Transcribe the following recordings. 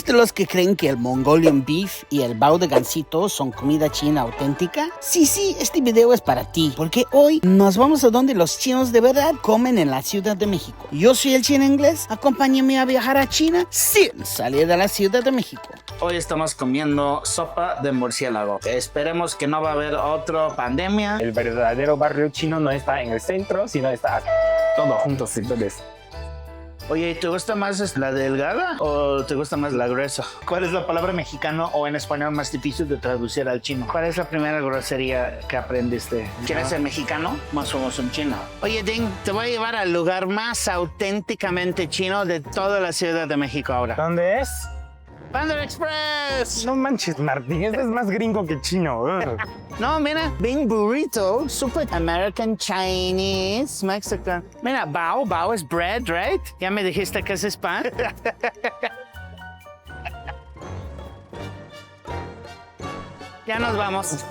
de los que creen que el Mongolian Beef y el bao de gansito son comida china auténtica? Sí, este video es para ti, porque hoy nos vamos a donde los chinos de verdad comen en la Ciudad de México. Yo soy el chino inglés, acompáñame a viajar a China sin salir de la Ciudad de México. Hoy estamos comiendo sopa de murciélago. Esperemos que no va a haber otra pandemia. El verdadero barrio chino no está en el centro, sino está todo juntos. Entonces, Oye, ¿te gusta más la delgada o te gusta más la gruesa? ¿Cuál es la palabra mexicano o en español más difícil de traducir al chino? ¿Cuál es la primera grosería que aprendiste? ¿Quieres ser mexicano? Más somos un chino. Oye, Ding, te voy a llevar al lugar más auténticamente chino de toda la Ciudad de México ahora. ¿dónde es? ¡Panda Express! No manches, Martín, este es más gringo que chino. No, mira, Bing Burrito, super American, Chinese, Mexican. Mira, bao es bread, right? Ya me dijiste que es pan. Ya nos vamos.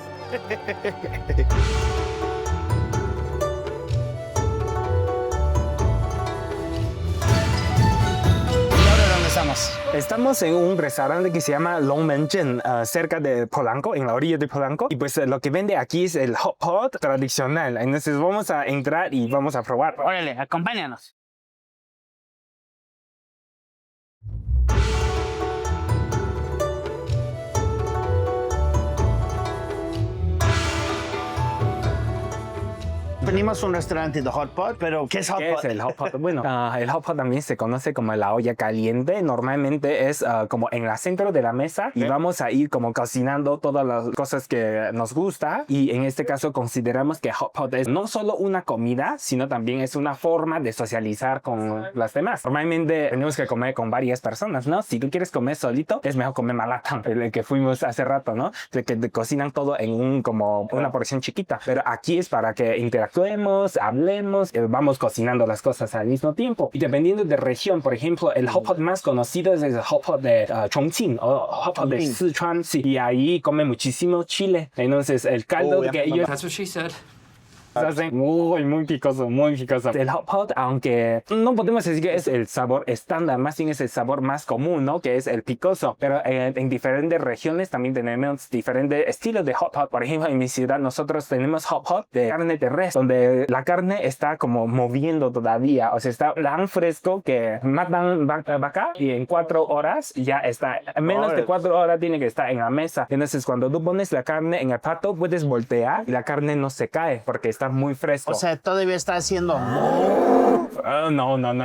Estamos en un restaurante que se llama Longmenchen, cerca de Polanco, en la orilla de Polanco. Y pues lo que vende aquí es el hot pot tradicional. Entonces vamos a entrar y vamos a probar. Órale, acompáñanos. Venimos a un restaurante de hot pot, pero ¿qué es hot ¿Qué pot? es el hot pot? Bueno, el hot pot también se conoce como la olla caliente. Normalmente es como en el centro de la mesa y vamos a ir como cocinando todas las cosas que nos gusta. Y en este caso consideramos que hot pot es no solo una comida, sino también es una forma de socializar con las demás. Normalmente tenemos que comer con varias personas, ¿no? Si tú quieres comer solito, es mejor comer malatán, el que fuimos hace rato, ¿no? De que te cocinan todo en como una porción chiquita. Pero aquí es para que interactuemos, hablemos, vamos cocinando las cosas al mismo tiempo. Y dependiendo de región, por ejemplo, el hot pot más conocido es el hot pot de Chongqing o hot pot de Sichuan. Sí. Y ahí comen muchísimo chile. Entonces el caldo que ellos... That's what she said. hacen muy picoso, muy picoso. El hot pot, aunque no podemos decir que es el sabor estándar, más bien es el sabor más común, ¿no? Que es el picoso. Pero en diferentes regiones también tenemos diferentes estilos de hot pot. Por ejemplo, en mi ciudad nosotros tenemos hot pot de carne de res, donde la carne está como moviendo todavía. O sea, está tan fresco que matan vaca y en 4 horas ya está. En menos de 4 horas tiene que estar en la mesa. Entonces, cuando tú pones la carne en el plato, puedes voltear y la carne no se cae porque está muy fresco. O sea, todavía está haciendo... No,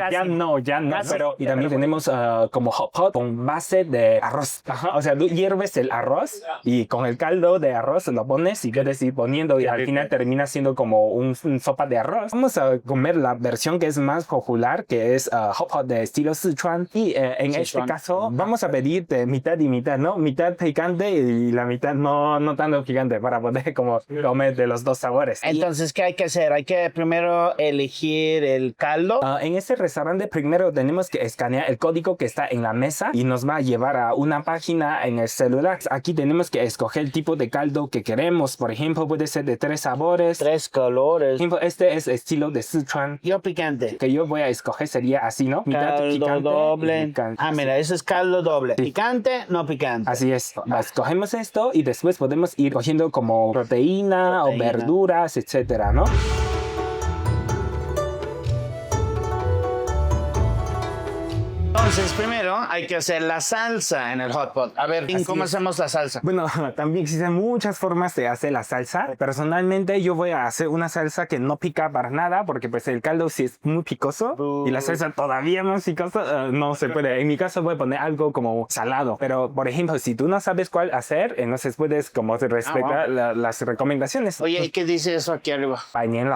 ya no. Pero, y también tenemos como hot pot con base de arroz. Ajá, o sea, tú hierves el arroz y con el caldo de arroz lo pones y quieres ir poniendo y al final termina siendo como un sopa de arroz. Vamos a comer la versión que es más popular, que es hot pot de estilo Sichuan. Y en este caso vamos a pedir de mitad y mitad, ¿no? Mitad picante y la mitad no tanto picante para poder como comer de los dos sabores. Entonces, ¿qué hay que hacer? Hay que primero elegir el caldo. En este restaurante primero tenemos que escanear el código que está en la mesa y nos va a llevar a una página en el celular. Aquí tenemos que escoger el tipo de caldo que queremos. Por ejemplo, puede ser de 3 sabores. 3 colores. Por ejemplo, este es estilo de Sichuan. Yo picante. Que yo voy a escoger sería así, ¿no? Mitad Caldo picante doble. y picante. Ah, mira, ese es caldo doble. Sí. Picante, no picante. Así es. Escogemos esto y después podemos ir cogiendo como proteína o verduras, etcétera, ¿no? Entonces, primero hay que hacer la salsa en el hot pot. A ver, ¿cómo hacemos la salsa? Bueno, también existen muchas formas de hacer la salsa. Personalmente, yo voy a hacer una salsa que no pica para nada, porque pues el caldo sí es muy picoso y la salsa todavía más picosa, no se puede. En mi caso voy a poner algo como salado. Pero, por ejemplo, si tú no sabes cuál hacer, entonces puedes como respetar las recomendaciones. Oye, ¿y qué dice eso aquí arriba? 百年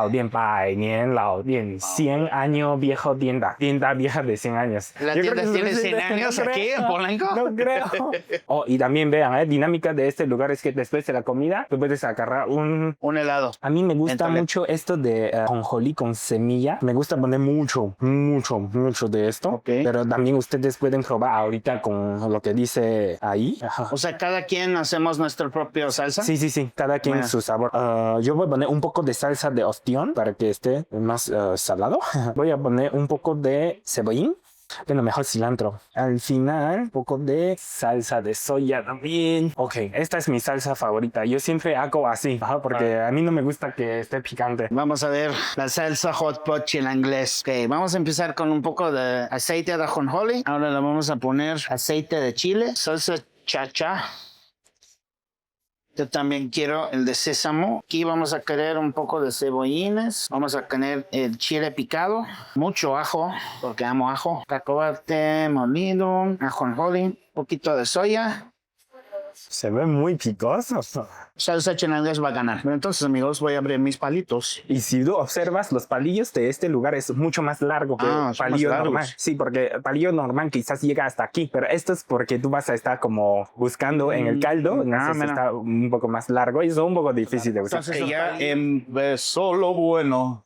老店, 100 años viejo tienda vieja de 100 años. La tienda tiene 100 años aquí en Polanco. No creo. Y también vean, dinámica de este lugar es que después de la comida tú puedes agarrar un helado. A mí me gusta Entonces, mucho esto de ajonjolí con semilla. Me gusta poner mucho de esto. Okay. Pero también ustedes pueden probar ahorita con lo que dice ahí. Ajá. O sea, cada quien hacemos nuestra propia salsa. Sí. Cada quien su sabor. Yo voy a poner un poco de salsa de ostión para que esté más salado. Voy a poner un poco de cebollín. Bueno, mejor cilantro. Al final, un poco de salsa de soya también. Ok, esta es mi salsa favorita. Yo siempre hago así, porque a mí no me gusta que esté picante. Vamos a ver la salsa hot pot inglés. Ok, vamos a empezar con un poco de aceite de ajonjolí. Ahora le vamos a poner aceite de chile, salsa chacha. Yo también quiero el de sésamo. Aquí vamos a querer un poco de cebollines. Vamos a querer el chile picado. Mucho ajo, porque amo ajo. Cacahuate molido, ajonjolí, un poquito de soya. Se ve muy picoso. Salsa inglés va a ganar. Pero entonces, amigos, voy a abrir mis palitos. Y si tú observas, los palillos de este lugar es mucho más largo que el palillo normal. Sí, porque el palillo normal quizás llega hasta aquí, pero esto es porque tú vas a estar como buscando en el caldo, entonces está un poco más largo y es un poco difícil de usar. Entonces ya empezó lo bueno.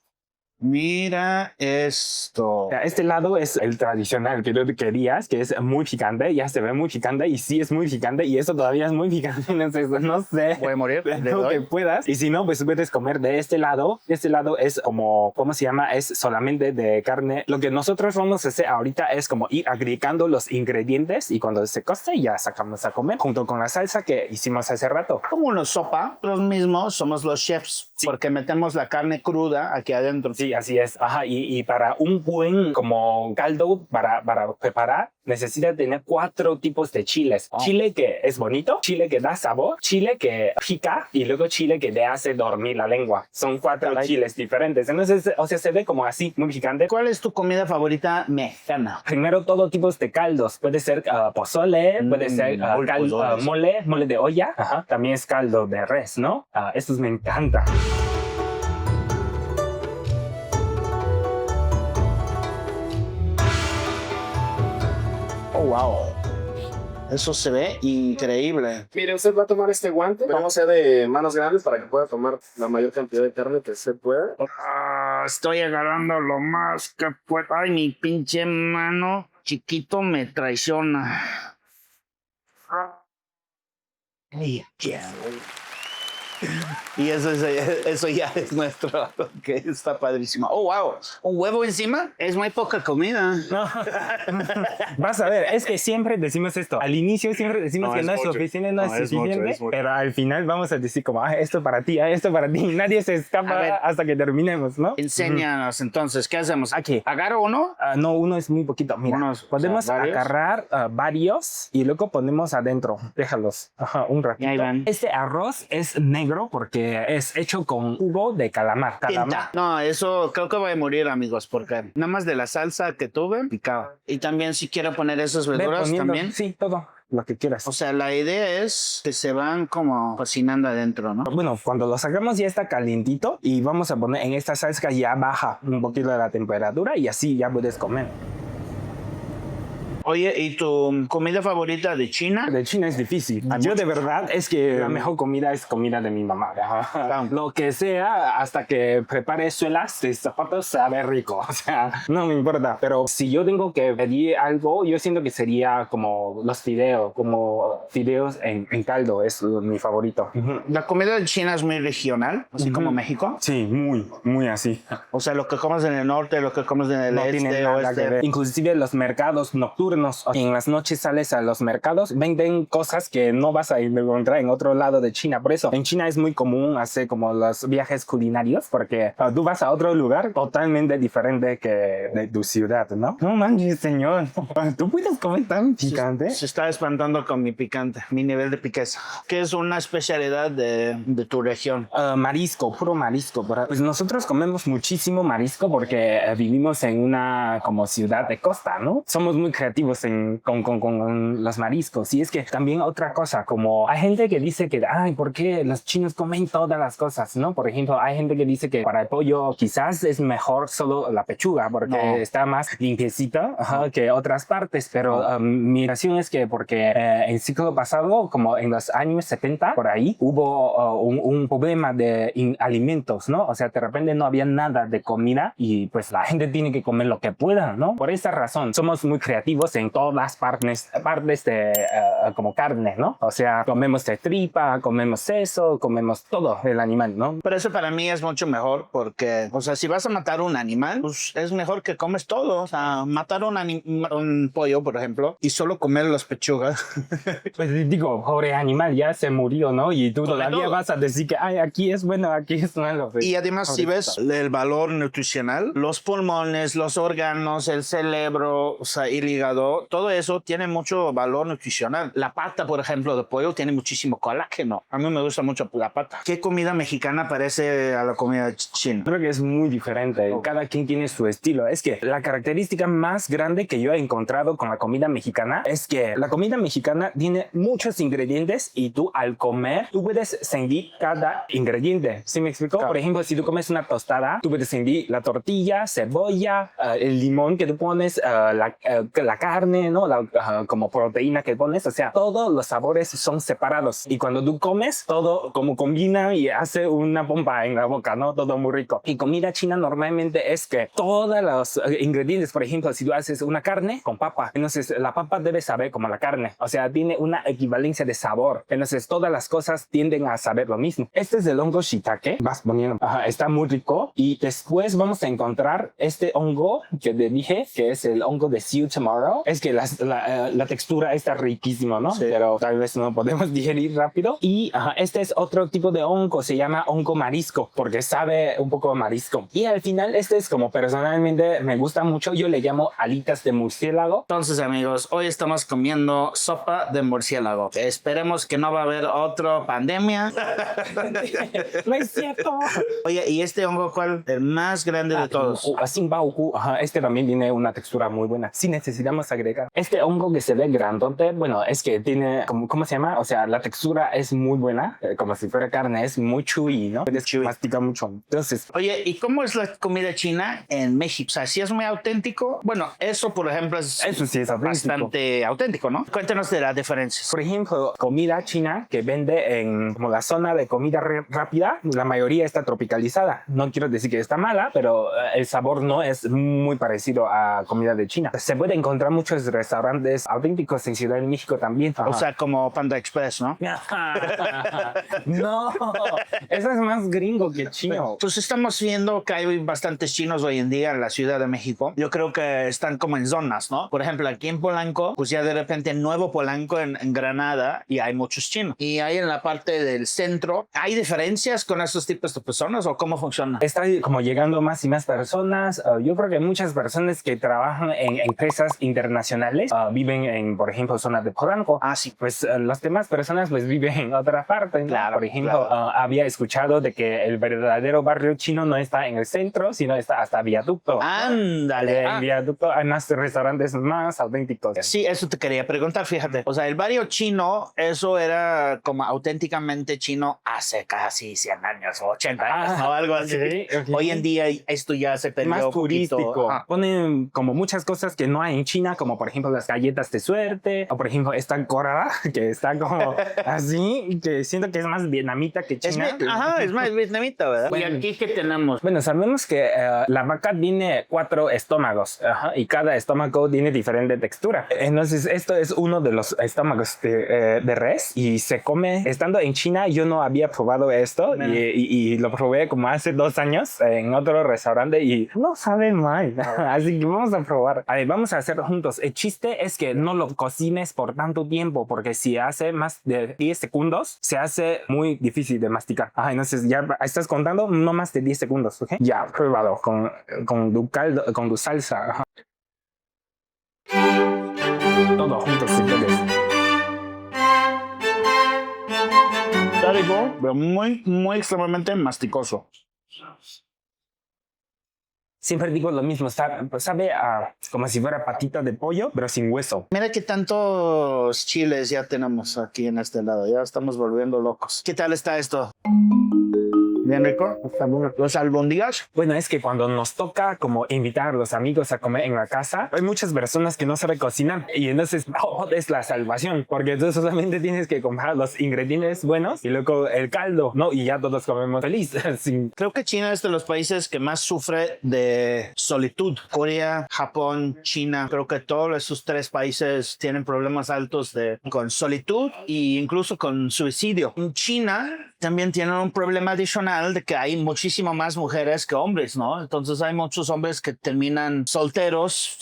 Mira esto. Este lado es el tradicional que tú querías, que es muy picante. Ya se ve muy picante y sí es muy picante y eso todavía es muy picante. Entonces, no sé. Voy a morir. Lo que puedas. Y si no, pues puedes comer de este lado. Este lado es como, ¿cómo se llama? Es solamente de carne. Lo que nosotros vamos a hacer ahorita es como ir agregando los ingredientes y cuando se cose ya sacamos a comer junto con la salsa que hicimos hace rato. Como una sopa, los mismos somos los chefs, porque metemos la carne cruda aquí adentro. Sí, así es. Ajá, y para un buen como caldo para preparar, necesita tener 4 tipos de chiles. Chile que es bonito, chile que da sabor, chile que pica y luego chile que te hace dormir la lengua. Son 4 chiles diferentes. Entonces, o sea, se ve como así, muy picante. ¿Cuál es tu comida favorita mexicana? Primero, todo tipos de caldos. Puede ser pozole, puede ser mole de olla. Ajá. También es caldo de res, ¿no? Estos me encantan. Oh, wow. Eso se ve increíble. Mire, usted va a tomar este guante. Vamos a hacer de manos grandes para que pueda tomar la mayor cantidad de carne que se pueda. Estoy agarrando lo más que puedo. Ay, mi pinche mano chiquito me traiciona. Ay, y eso ya es nuestro, que está padrísimo. Oh, wow, un huevo encima es muy poca comida. No. Vas a ver, es que siempre decimos esto. Al inicio siempre decimos que no es suficiente, no es suficiente, pero al final vamos a decir como, esto para ti, esto para ti. Nadie se escapa hasta que terminemos, ¿no? Enséñanos entonces, ¿qué hacemos? Aquí. ¿Agarro uno? No, uno es muy poquito. Mira, podemos agarrar varios y luego ponemos adentro. Déjalos. Un ratito. Ahí van. Este arroz es negro porque es hecho con jugo de calamar. No, eso creo que voy a morir, amigos, porque nada más de la salsa que tuve, picaba. Y también si quiero poner esas verduras también. Sí, todo lo que quieras. O sea, la idea es que se van como cocinando adentro, ¿no? Bueno, cuando lo sacamos ya está calientito y vamos a poner en esta salsa ya baja un poquito de la temperatura y así ya puedes comer. Oye, ¿y tu comida favorita de China? De China es difícil. Yo de verdad es que la mejor comida es comida de mi mamá. Lo que sea, hasta que prepare suelas de zapatos, sabe rico. O sea, no me importa. Pero si yo tengo que pedir algo, yo siento que sería como los fideos, como fideos en caldo. Es mi favorito. La comida de China es muy regional, así como México. Sí, muy así. O sea, lo que comes en el norte, lo que comes en el este, oeste. Inclusive los mercados nocturnos. En las noches sales a los mercados, venden cosas que no vas a encontrar en otro lado de China. Por eso en China es muy común hacer como los viajes culinarios, porque tú vas a otro lugar totalmente diferente que de tu ciudad, ¿no? No manches, señor. ¿Tú puedes comer tan picante? Se está espantando con mi picante, mi nivel de piqueza. ¿Qué es una especialidad de tu región? Marisco, puro marisco. Pues nosotros comemos muchísimo marisco porque vivimos en una como ciudad de costa, ¿no? Somos muy creativos con los mariscos. Y es que también otra cosa, como hay gente que dice que, ¿por qué los chinos comen todas las cosas? ¿No? Por ejemplo, hay gente que dice que para el pollo quizás es mejor solo la pechuga porque está más limpiecita que otras partes. Pero mi relación es que porque en el siglo pasado, como en los años 70, por ahí, hubo un problema de alimentos, ¿no? O sea, de repente no había nada de comida y pues la gente tiene que comer lo que pueda, ¿no? Por esa razón, somos muy creativos comemos en todas partes de como carne, ¿no? O sea, comemos de tripa, comemos eso, comemos todo el animal, ¿no? Pero eso para mí es mucho mejor porque, o sea, si vas a matar un animal, pues es mejor que comes todo. O sea, matar un pollo, por ejemplo, y solo comer las pechugas. Pues digo, pobre animal, ya se murió, ¿no? Y tú Come todavía todo. vas a decir que, ay, aquí es bueno, aquí es malo. Y además, si ves el valor nutricional, los pulmones, los órganos, el cerebro, o sea, el hígado, todo eso tiene mucho valor nutricional. La pata, por ejemplo, de pollo tiene muchísimo colágeno. A mí me gusta mucho la pata. ¿Qué comida mexicana parece a la comida china? Creo que es muy diferente. Cada quien tiene su estilo. Es que la característica más grande que yo he encontrado con la comida mexicana es que la comida mexicana tiene muchos ingredientes y tú al comer, tú puedes sentir cada ingrediente. ¿Sí me explico? Claro. Por ejemplo, si tú comes una tostada, tú puedes sentir la tortilla, cebolla, el limón que tú pones, la carne, ¿no? Como proteína que pones. O sea, todos los sabores son separados. Y cuando tú comes, todo como combina y hace una bomba en la boca, ¿no? Todo muy rico. Y comida china normalmente es que todos los ingredientes, por ejemplo, si tú haces una carne con papa, entonces la papa debe saber como la carne. O sea, tiene una equivalencia de sabor. Entonces todas las cosas tienden a saber lo mismo. Este es el hongo shiitake. Vas poniendo. Está muy rico. Y después vamos a encontrar este hongo que te dije, que es el hongo de See You Tomorrow. Es que la textura está riquísima, ¿no? Sí. Pero tal vez no podemos digerir rápido. Y este es otro tipo de hongo. Se llama hongo marisco porque sabe un poco a marisco. Y al final este es como personalmente me gusta mucho. Yo le llamo alitas de murciélago. Entonces, amigos, hoy estamos comiendo sopa de murciélago. Esperemos que no va a haber otra pandemia. No es cierto. Oye, ¿y este hongo cuál? El más grande de todos. Sinbaoku. Este también tiene una textura muy buena. Sí necesitamos agregar. Este hongo que se ve grandote, bueno, es que tiene, ¿cómo se llama? O sea, la textura es muy buena, como si fuera carne, es muy chewy, ¿no? Puedes masticar mucho. Entonces, oye, ¿y cómo es la comida china en México? O sea, si es muy auténtico. Bueno, eso, por ejemplo, eso sí es bastante auténtico, ¿no? Cuéntanos de las diferencias. Por ejemplo, comida china que vende en como la zona de comida rápida, la mayoría está tropicalizada. No quiero decir que está mala, pero el sabor no es muy parecido a comida de China. Se puede encontrar muchos restaurantes auténticos en Ciudad de México también. O sea, como Panda Express, ¿no? No, eso es más gringo que chino. Pues estamos viendo que hay bastantes chinos hoy en día en la Ciudad de México. Yo creo que están como en zonas, ¿no? Por ejemplo, aquí en Polanco, pues ya de repente en Nuevo Polanco, en Granada, y hay muchos chinos. Y ahí en la parte del centro, ¿hay diferencias con esos tipos de personas o cómo funciona? Está como llegando más y más personas. Yo creo que muchas personas que trabajan en empresas internacionales viven en, por ejemplo, zonas de Polanco. Ah, sí. Pues las demás personas pues viven en otra parte, ¿no? Claro, por ejemplo, claro. Había escuchado de que el verdadero barrio chino no está en el centro, sino está hasta Viaducto. Ándale. En Viaducto hay más restaurantes más auténticos. Sí, eso te quería preguntar, fíjate. O sea, el barrio chino, eso era como auténticamente chino hace casi 100 años o 80 años o algo así. Okay. Hoy en día esto ya se perdió Más un poquito. turístico. Ponen como muchas cosas que no hay en China, como por ejemplo las galletas de suerte, o por ejemplo esta corada que está como así, que siento que es más vietnamita que china. Es más vietnamita, ¿verdad? Bueno, ¿y aquí qué tenemos? Bueno, sabemos que la vaca tiene 4 estómagos y cada estómago tiene diferente textura. Entonces, esto es uno de los estómagos de res y se come. Estando en China, yo no había probado esto y lo probé como hace 2 años en otro restaurante y no sabe mal. Así que vamos a probar. A ver, vamos a hacerlo juntos. El chiste es que no lo cocines por tanto tiempo porque si hace más de 10 segundos, se hace muy difícil de masticar. Entonces ya estás contando no más de 10 segundos, ¿ok? Ya, pruébalo con tu caldo, con tu salsa. Todo juntos si quieres. Está rico, pero muy extremadamente masticoso. Siempre digo lo mismo, sabe como si fuera patita de pollo, pero sin hueso. Mira qué tantos chiles ya tenemos aquí en este lado. Ya estamos volviendo locos. ¿Qué tal está esto? Bien rico. Los albóndigas. Bueno, es que cuando nos toca como invitar a los amigos a comer en la casa, hay muchas personas que no saben cocinar y entonces es la salvación, porque tú solamente tienes que comprar los ingredientes buenos y luego el caldo, ¿no? Y ya todos comemos feliz. Creo que China es de los países que más sufre de solitud. Corea, Japón, China. Creo que todos esos tres países tienen problemas altos con solitud e incluso con suicidio. En China también tienen un problema adicional de que hay muchísimo más mujeres que hombres, ¿no? Entonces hay muchos hombres que terminan solteros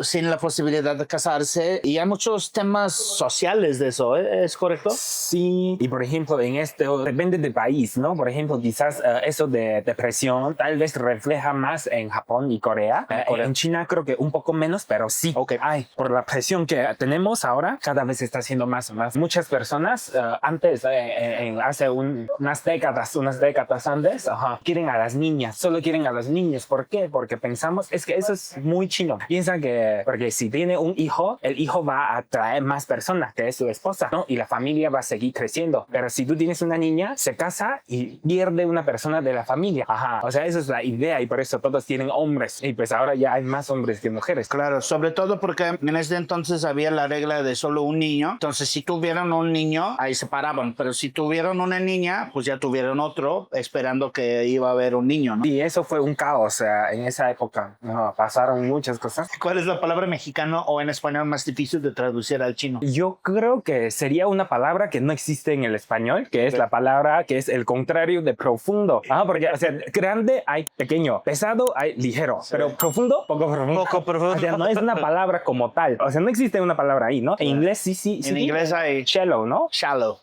sin la posibilidad de casarse y hay muchos temas sociales de eso, ¿eh? ¿Es correcto? Sí, y por ejemplo en esto depende del país, ¿no? Por ejemplo quizás eso de depresión tal vez refleja más en Japón y Corea. En China creo que un poco menos, pero sí. Hay, por la presión que tenemos ahora, cada vez está siendo más y más. Muchas personas antes, hace unas décadas antes, quieren a las niñas, solo quieren a las niñas. ¿Por qué? Porque pensamos, es que eso es muy chino. Piensan que, porque si tiene un hijo, el hijo va a atraer más personas, que es su esposa, ¿no? Y la familia va a seguir creciendo. Pero si tú tienes una niña, se casa y pierde una persona de la familia. O sea, esa es la idea y por eso todos tienen hombres. Y pues ahora ya hay más hombres que mujeres. Claro, sobre todo porque en ese entonces había la regla de solo un niño. Entonces, si tuvieron un niño, ahí se paraban. Pero si tuvieron una niña, pues ya tuvieron otro, esperando que iba a haber un niño, ¿no? Y eso fue un caos en esa época. Pasaron muchas cosas. ¿Cuál es la palabra mexicano o en español más difícil de traducir al chino? Yo creo que sería una palabra que no existe en el español, que es la palabra que es el contrario de profundo. Porque, o sea, grande hay pequeño, pesado hay ligero, pero profundo, poco profundo. Poco profundo. O sea, no es una palabra como tal. O sea, no existe una palabra ahí, ¿no? En inglés sí. En inglés hay shallow, ¿no? Shallow.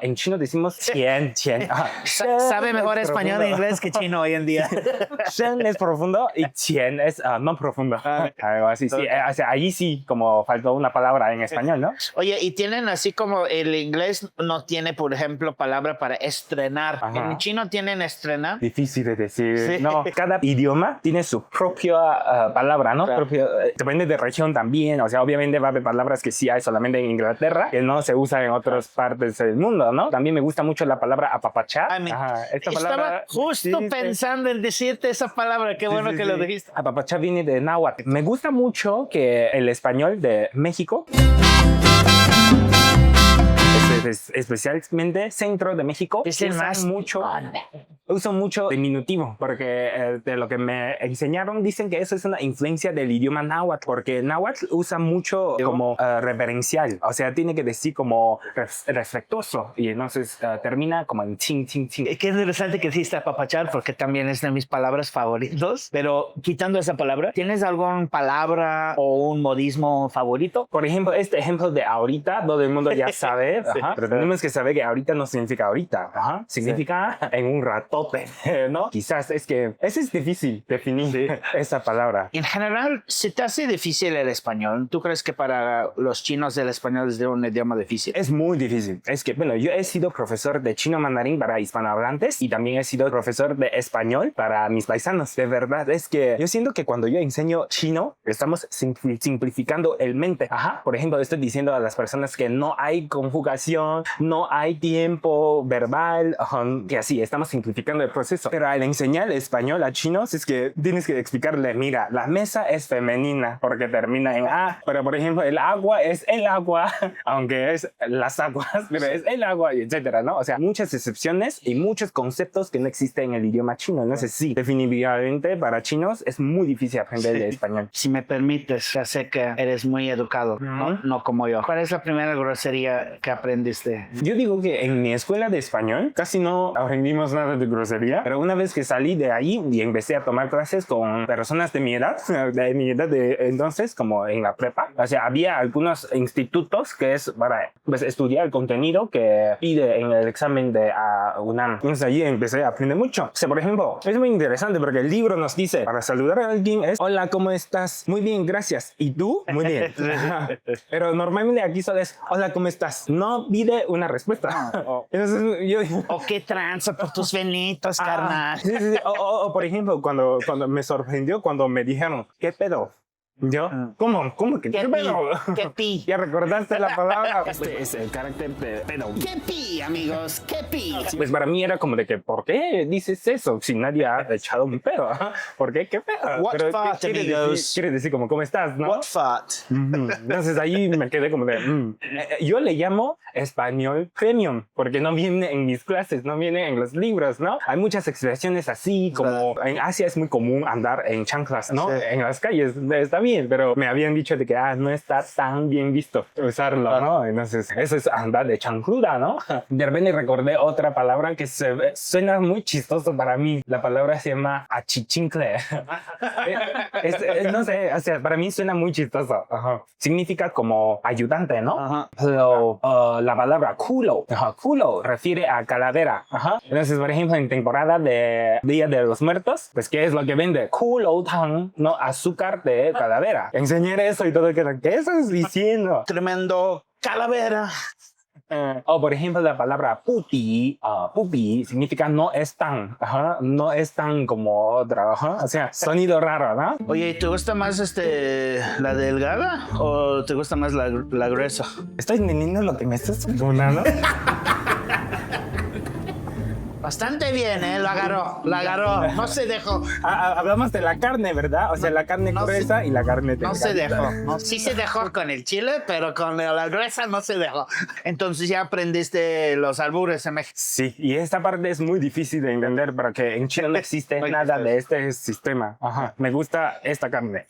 En chino decimos qian. Sabe mejor español e inglés que chino hoy en día. Shen es profundo y qian es no profundo. Algo así, sí. O sea, ahí sí, como faltó una palabra en español, ¿no? Oye, y tienen así como el inglés no tiene, por ejemplo, palabra para estrenar. En chino tienen estrenar. Difícil de decir. Sí. No, cada idioma tiene su propia palabra, ¿no? Claro. Depende de región también. O sea, obviamente va a haber palabras que sí hay solamente en Inglaterra, que no se usan en otras partes del mundo, ¿no? También me gusta mucho la palabra apapachar. Estaba justo pensando en decirte esa palabra. Qué bueno que lo dijiste. Apapachar viene de náhuatl. Me gusta mucho que el español de México, especialmente centro de México, usan mucho diminutivo, porque de lo que me enseñaron dicen que eso es una influencia del idioma náhuatl, porque náhuatl usa mucho como reverencial, o sea, tiene que decir como respetuoso y entonces termina como en ching. Qué interesante que hiciste apapachar, porque también es de mis palabras favoritos, pero quitando esa palabra, ¿tienes alguna palabra o un modismo favorito? Por ejemplo, este ejemplo de ahorita, todo el mundo ya sabe, pero tenemos que saber que ahorita no significa ahorita, significa en un ratote, ¿no? Quizás es que eso es difícil definir esa palabra. En general, ¿se te hace difícil el español? ¿Tú crees que para los chinos el español es un idioma difícil? Es muy difícil. Es que, bueno, yo he sido profesor de chino mandarín para hispanohablantes y también he sido profesor de español para mis paisanos. De verdad, es que yo siento que cuando yo enseño chino, estamos simplificando el mente. Por ejemplo, estoy diciendo a las personas que no hay conjugación, no hay tiempo verbal, que así, estamos simplificando el proceso. Pero al enseñar español a chinos es que tienes que explicarle, mira, la mesa es femenina porque termina en A, pero por ejemplo, el agua es el agua, aunque es las aguas, pero es el agua, etcétera, ¿no? O sea, muchas excepciones y muchos conceptos que no existen en el idioma chino. Entonces, sí, definitivamente para chinos es muy difícil aprender el español. Si me permites, ya sé que eres muy educado, no como yo. ¿Cuál es la primera grosería que aprendiste? Yo digo que en mi escuela de español casi no aprendimos nada de grosería, pero una vez que salí de ahí y empecé a tomar clases con personas de mi edad de entonces, como en la prepa, o sea, había algunos institutos que es para pues, estudiar el contenido que pide en el examen de UNAM. Entonces allí empecé a aprender mucho. O sea, por ejemplo, es muy interesante porque el libro nos dice, para saludar a alguien es, hola, ¿cómo estás? Muy bien, gracias. ¿Y tú? Muy bien. Pero normalmente aquí solo es, hola, ¿cómo estás? No pide una respuesta. Entonces yo... O qué tranza por tus venitos, carnal. Sí. O por ejemplo, cuando me sorprendió cuando me dijeron, ¿qué pedo? ¿Yo? ¿Cómo? ¿Cómo que ¿Qué pedo? pi? ¿Qué pi? ¿Ya recordaste la palabra? Este es el carácter de pedo. ¿Qué pi, amigos? ¿Qué pi? Pues para mí era como de que, ¿por qué dices eso si nadie ha echado un pedo? ¿Por qué? ¿Qué pedo? What Pero, fart, quiere amigos? quiere decir como, ¿cómo estás? ¿No? What fart? Entonces ahí me quedé como de... Yo le llamo español premium porque no viene en mis clases, no viene en los libros, ¿no? Hay muchas expresiones así, como en Asia es muy común andar en chanclas, ¿no? Sí. En las calles, está bien, pero me habían dicho de que no está tan bien visto usarlo, ¿no? Entonces eso es andar de chancluda, ¿no? De repente recordé otra palabra que suena muy chistoso para mí. La palabra se llama achichincle. No sé, o sea, para mí suena muy chistoso. Ajá. Significa como ayudante, ¿no? Ajá. Pero la palabra culo, culo refiere a calavera. Ajá. Entonces, por ejemplo, en temporada de Día de los Muertos, pues ¿qué es lo que vende? Culo tang, ¿no? Azúcar de calavera. Enseñé eso y todo, ¿qué estás diciendo? Tremendo calavera. O por ejemplo la palabra pupi, pupi significa no es tan, no es tan como otra, o sea, sonido raro, ¿no? Oye, ¿te gusta más la delgada o te gusta más la gruesa? ¿Estoy entendiendo lo que me estás preguntando? Bastante bien, ¿eh? Lo agarró, no se dejó. Hablamos de la carne, ¿verdad? O sea, la carne gruesa y la carne delgada. No se dejó. No, sí se dejó con el chile, pero con la gruesa no se dejó. Entonces ya aprendiste los albures en México. Sí, y esta parte es muy difícil de entender porque en Chile no existe nada de este sistema. Ajá. Me gusta esta carne.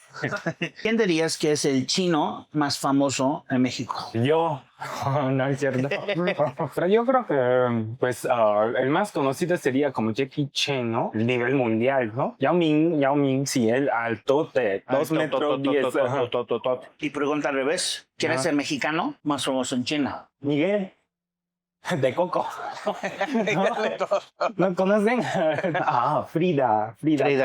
¿Quién dirías que es el chino más famoso en México? Yo. No es cierto. Pero yo creo que pues el más conocido sería como Jackie Chan, ¿no? El nivel mundial, ¿no? Yao Ming, sí, el altote, 2 metros 10. Y pregunta al revés. ¿Quién es el mexicano más famoso en China? Miguel. De Coco. ¿No conocen? Frida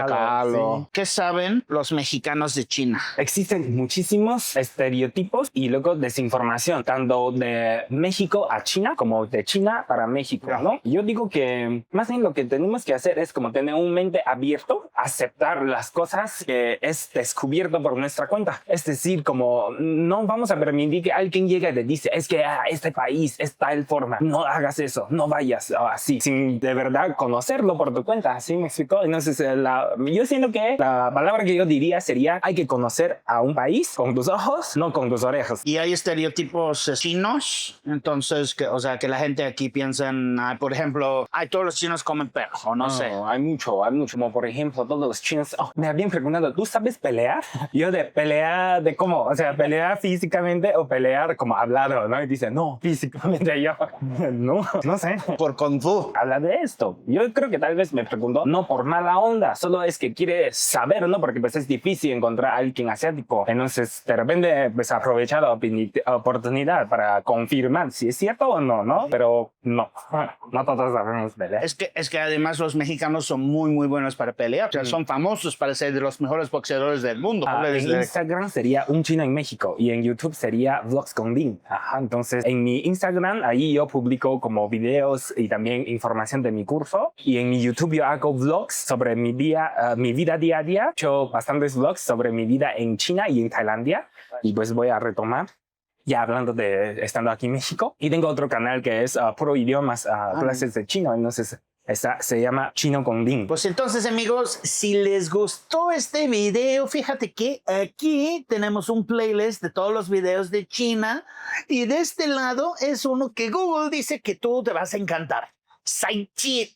Kahlo. Sí. ¿Qué saben los mexicanos de China? Existen muchísimos estereotipos y luego desinformación, tanto de México a China como de China para México, ¿no? Yo digo que más bien lo que tenemos que hacer es como tener un mente abierto, aceptar las cosas que es descubierto por nuestra cuenta. Es decir, como no vamos a permitir que alguien llegue y te dice, es que este país es tal forma. No hagas eso, no vayas así, sin de verdad conocerlo por tu cuenta. ¿Sí me explicó? Entonces, yo siento que la palabra que yo diría sería: hay que conocer a un país con tus ojos, no con tus orejas. Y hay estereotipos chinos, entonces, o sea, que la gente aquí piensa en, por ejemplo, todos los chinos comen perro, o no sé. Hay mucho, como por ejemplo, todos los chinos. Me habían preguntado, ¿tú sabes pelear? Yo de pelear, ¿de cómo? O sea, pelear físicamente o pelear como hablado, ¿no? Y dice, no, físicamente yo. No sé. Por Kung Fu. Habla de esto. Yo creo que tal vez me preguntó, no por mala onda, solo es que quiere saber, ¿no? Porque pues es difícil encontrar a alguien asiático. Entonces, de repente, pues aprovechar la oportunidad para confirmar si es cierto o no, ¿no? Pero no todos sabemos pelear. Es que además los mexicanos son muy, muy buenos para pelear. O sea, son famosos para ser de los mejores boxeadores del mundo. En Instagram sería un chino en México y en YouTube sería Vlogs con Ding. Entonces, en mi Instagram, ahí yo publico como videos y también información de mi curso. Y en mi YouTube yo hago vlogs sobre mi vida día a día. He hecho bastantes vlogs sobre mi vida en China y en Tailandia. Y pues voy a retomar ya hablando de estando aquí en México. Y tengo otro canal que es puro idiomas, clases de chino. Entonces se llama Chino con Ding. Pues entonces, amigos, si les gustó este video, fíjate que aquí tenemos un playlist de todos los videos de China y de este lado es uno que Google dice que tú te vas a encantar. Sai Chi.